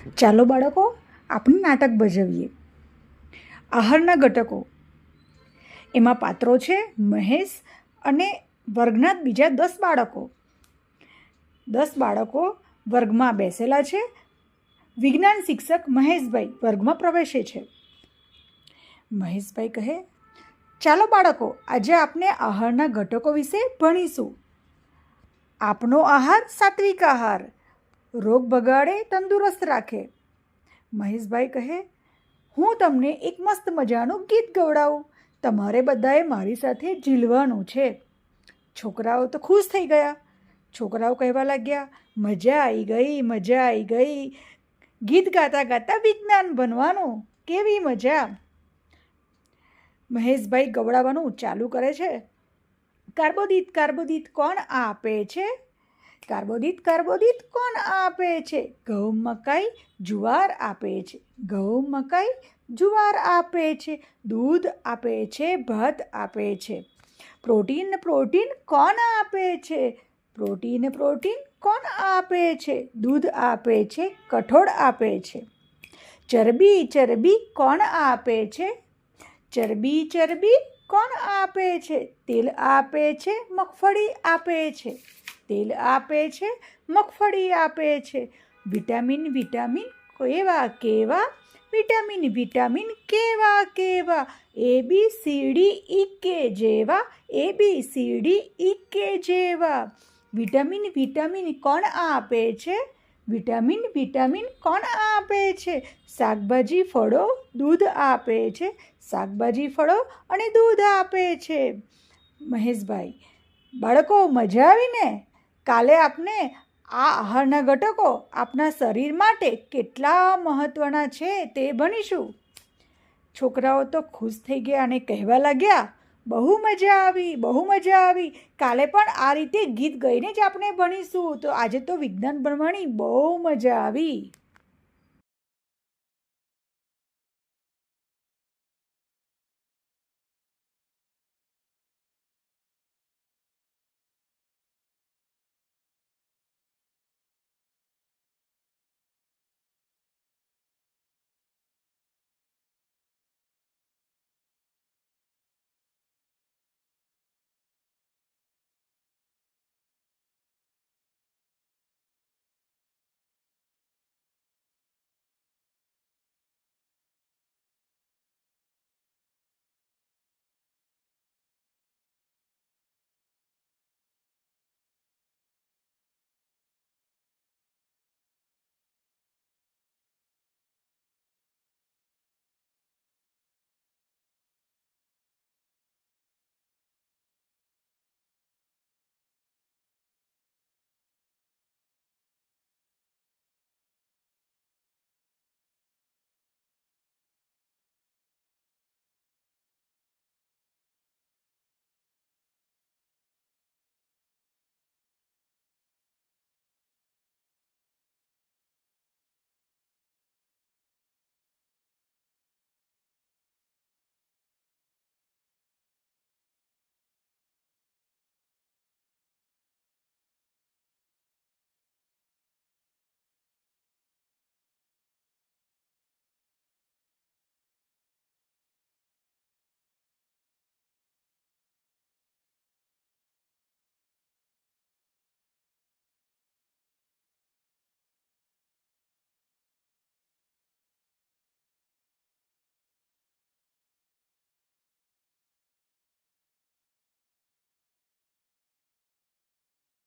ચાલો બાળકો, આપણે નાટક ભજવીએ. આહારના ઘટકો. એમાં પાત્રો છે મહેશ અને વર્ગના બીજા 10 બાળકો. 10 બાળકો વર્ગમાં બેસેલા છે. વિજ્ઞાન શિક્ષક મહેશભાઈ વર્ગમાં પ્રવેશે છે. મહેશભાઈ કહે, ચાલો બાળકો, આજે આપણે આહારના ઘટકો વિશે ભણીશું. આપનો આહાર સાત્વિક આહાર, રોગ ભગાડે, તંદુરસ્ત રાખે. મહેશભાઈ કહે, હું તમને એક મસ્ત મજાનું ગીત ગવડાવું. તમારે બધાએ મારી સાથે ઝીલવાનું છે. છોકરાઓ તો ખુશ થઈ ગયા. છોકરાઓ કહેવા લાગ્યા, મજા આવી ગઈ, મજા આવી ગઈ. ગીત ગાતા ગાતા વિજ્ઞાન બનવાનું, કેવી મજા. મહેશભાઈ ગવડાવવાનું ચાલુ કરે છે. કાર્બોદિત કાર્બોદિત કોણ આપે છે? કાર્બોદિત કાર્બોદિત કોણ આપે છે? ઘઉં મકાઈ જુવાર આપે છે. ઘઉં મકાઈ જુવાર આપે છે. દૂધ આપે છે, ભાત આપે છે. પ્રોટીન પ્રોટીન કોણ આપે છે? પ્રોટીન પ્રોટીન કોણ આપે છે? દૂધ આપે છે, કઠોળ આપે છે. ચરબી ચરબી કોણ આપે છે? ચરબી ચરબી કોણ આપે છે? તેલ આપે છે, મગફળી આપે છે. તેલ આપે છે, મગફળી આપે છે. વિટામિન વિટામિન કેવા કેવા? વિટામિન વિટામિન કેવા કેવા? ABCDEK જેવા, ABCDEK જેવા. વિટામિન વિટામિન કોણ આપે છે? વિટામિન વિટામિન કોણ આપે છે? શાકભાજી ફળો દૂધ આપે છે. શાકભાજી ફળો અને દૂધ આપે છે. મહેશભાઈ, બાળકો મજા આવી ને? કાલે આપણે આ આહારના ઘટકો આપણા શરીર માટે કેટલા મહત્ત્વના છે તે ભણીશું. છોકરાઓ તો ખુશ થઈ ગયા અને કહેવા લાગ્યા, બહુ મજા આવી, બહુ મજા આવી. કાલે પણ આ રીતે ગીત ગાઈને જ આપણે ભણીશું. તો આજે તો વિજ્ઞાન ભણવાની બહુ મજા આવી.